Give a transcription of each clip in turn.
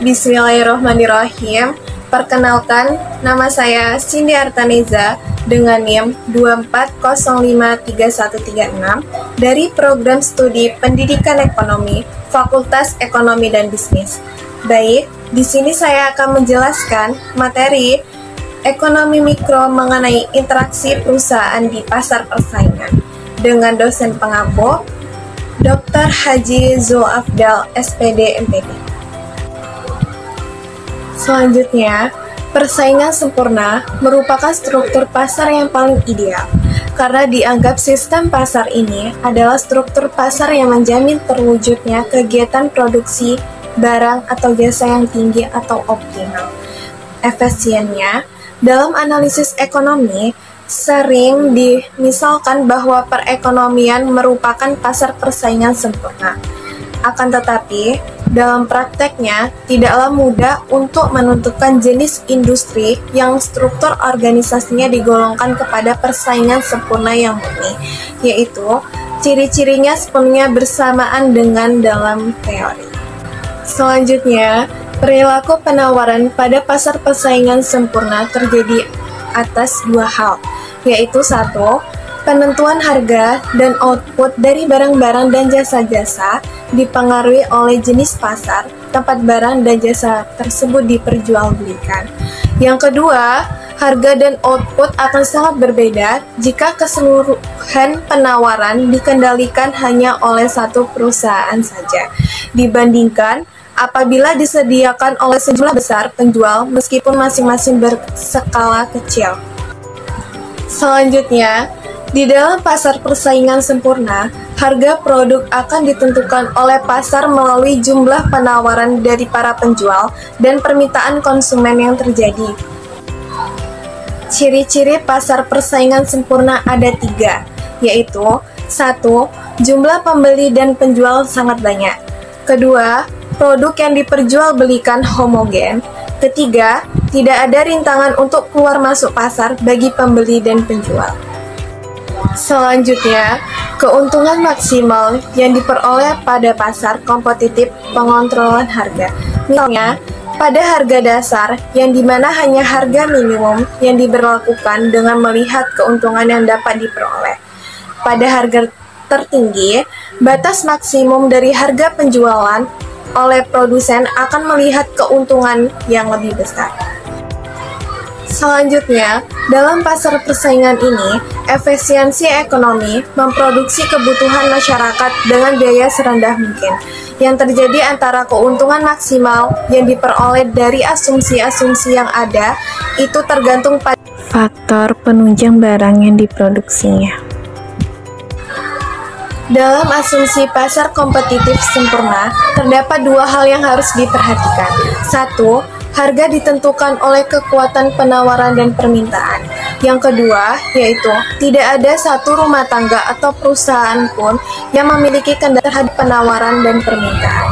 Bismillahirrahmanirrahim. Perkenalkan, nama saya Cindy Artaneza dengan NIM 24053136 dari Program Studi Pendidikan Ekonomi, Fakultas Ekonomi dan Bisnis. Baik, di sini saya akan menjelaskan materi ekonomi mikro mengenai interaksi perusahaan di pasar persaingan dengan dosen pengampu Dr. Haji Zulafdal, SPD, MPD. Selanjutnya, persaingan sempurna merupakan struktur pasar yang paling ideal karena dianggap sistem pasar ini adalah struktur pasar yang menjamin terwujudnya kegiatan produksi barang atau jasa yang tinggi atau optimal. Efisiennya, dalam analisis ekonomi, sering dimisalkan bahwa perekonomian merupakan pasar persaingan sempurna. Akan tetapi, dalam prakteknya, tidaklah mudah untuk menentukan jenis industri yang struktur organisasinya digolongkan kepada persaingan sempurna yang murni, yaitu ciri-cirinya sepenuhnya bersamaan dengan dalam teori. Selanjutnya, perilaku penawaran pada pasar persaingan sempurna terjadi atas dua hal, yaitu satu, penentuan harga dan output dari barang-barang dan jasa-jasa dipengaruhi oleh jenis pasar, tempat barang dan jasa tersebut diperjualbelikan. Yang kedua, harga dan output akan sangat berbeda jika keseluruhan penawaran dikendalikan hanya oleh satu perusahaan saja, dibandingkan apabila disediakan oleh sejumlah besar penjual meskipun masing-masing berskala kecil. Selanjutnya, di dalam pasar persaingan sempurna, harga produk akan ditentukan oleh pasar melalui jumlah penawaran dari para penjual dan permintaan konsumen yang terjadi. Ciri-ciri pasar persaingan sempurna ada tiga, yaitu satu, jumlah pembeli dan penjual sangat banyak. Kedua, produk yang diperjualbelikan homogen. Ketiga, tidak ada rintangan untuk keluar masuk pasar bagi pembeli dan penjual. Selanjutnya, keuntungan maksimal yang diperoleh pada pasar kompetitif pengontrolan harga. Misalnya, pada harga dasar yang dimana hanya harga minimum yang diberlakukan dengan melihat keuntungan yang dapat diperoleh. Pada harga tertinggi, batas maksimum dari harga penjualan oleh produsen akan melihat keuntungan yang lebih besar. Selanjutnya, dalam pasar persaingan ini, efisiensi ekonomi memproduksi kebutuhan masyarakat dengan biaya serendah mungkin. Yang terjadi antara keuntungan maksimal yang diperoleh dari asumsi-asumsi yang ada, itu tergantung pada faktor penunjang barang yang diproduksinya. Dalam asumsi pasar kompetitif sempurna, terdapat dua hal yang harus diperhatikan. Satu, harga ditentukan oleh kekuatan penawaran dan permintaan. Yang kedua, yaitu tidak ada satu rumah tangga atau perusahaan pun yang memiliki kendali terhadap penawaran dan permintaan.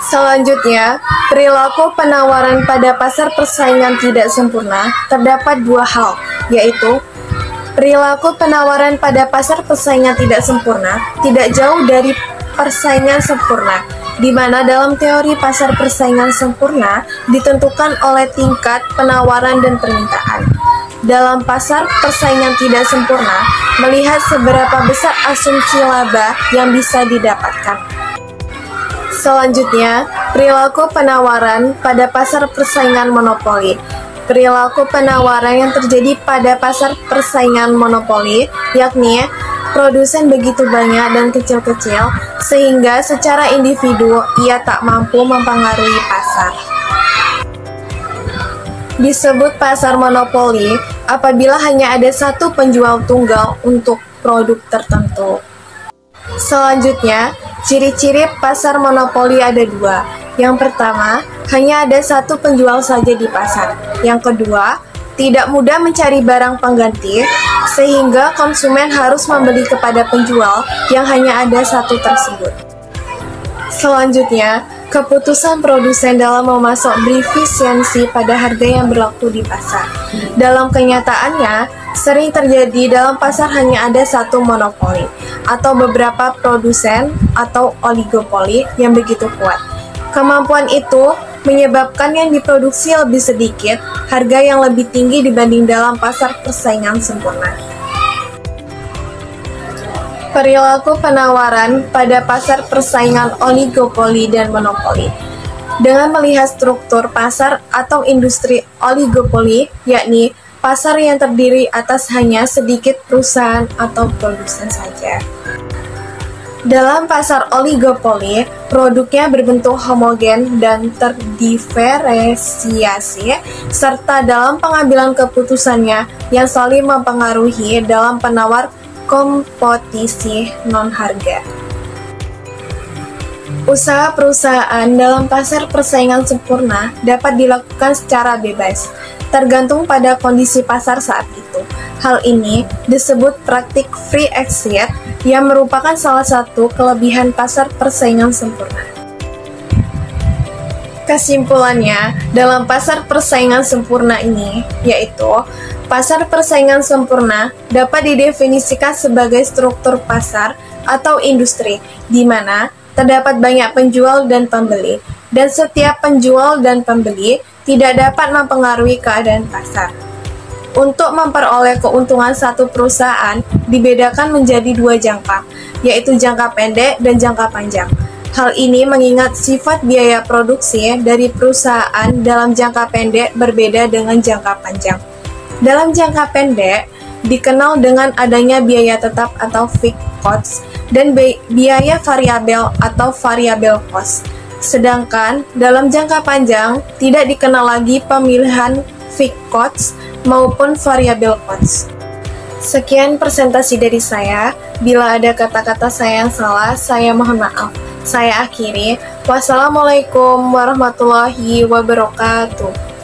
Selanjutnya, perilaku penawaran pada pasar persaingan tidak sempurna terdapat dua hal, yaitu perilaku penawaran pada pasar persaingan tidak sempurna tidak jauh dari persaingan sempurna, di mana dalam teori pasar persaingan sempurna ditentukan oleh tingkat penawaran dan permintaan. Dalam pasar persaingan tidak sempurna, melihat seberapa besar asumsi laba yang bisa didapatkan. Selanjutnya, perilaku penawaran pada pasar persaingan monopoli. Perilaku penawaran yang terjadi pada pasar persaingan monopoli, yakni produsen begitu banyak dan kecil-kecil, sehingga secara individu ia tak mampu mempengaruhi pasar. Disebut pasar monopoli apabila hanya ada satu penjual tunggal untuk produk tertentu. Selanjutnya, ciri-ciri pasar monopoli ada dua. Yang pertama, hanya ada satu penjual saja di pasar. Yang kedua, tidak mudah mencari barang pengganti, sehingga konsumen harus membeli kepada penjual yang hanya ada satu tersebut. Selanjutnya, keputusan produsen dalam memasok berefisiensi pada harga yang berlaku di pasar. Dalam kenyataannya, sering terjadi dalam pasar hanya ada satu monopoli, atau beberapa produsen atau oligopoli yang begitu kuat. Kemampuan itu menyebabkan yang diproduksi lebih sedikit, harga yang lebih tinggi dibanding dalam pasar persaingan sempurna. Perilaku penawaran pada pasar persaingan oligopoli dan monopoli. Dengan melihat struktur pasar atau industri oligopoli, yakni pasar yang terdiri atas hanya sedikit perusahaan atau produsen saja. Dalam pasar oligopoli, produknya berbentuk homogen dan terdiferensiasi, serta dalam pengambilan keputusannya yang saling mempengaruhi dalam penawar kompetisi non-harga. Usaha perusahaan dalam pasar persaingan sempurna dapat dilakukan secara bebas, tergantung pada kondisi pasar saat itu. Hal ini disebut praktik free exit yang merupakan salah satu kelebihan pasar persaingan sempurna. Kesimpulannya, dalam pasar persaingan sempurna ini, yaitu pasar persaingan sempurna dapat didefinisikan sebagai struktur pasar atau industri, di mana terdapat banyak penjual dan pembeli, dan setiap penjual dan pembeli tidak dapat mempengaruhi keadaan pasar. Untuk memperoleh keuntungan satu perusahaan dibedakan menjadi dua jangka, yaitu jangka pendek dan jangka panjang. Hal ini mengingat sifat biaya produksi dari perusahaan dalam jangka pendek berbeda dengan jangka panjang. Dalam jangka pendek, dikenal dengan adanya biaya tetap atau fixed cost dan biaya variabel atau variable cost. Sedangkan dalam jangka panjang, tidak dikenal lagi pemilihan fixed cost maupun variable cost. Sekian presentasi dari saya. Bila ada kata-kata saya yang salah, saya mohon maaf. Saya akhiri. Wassalamualaikum warahmatullahi wabarakatuh.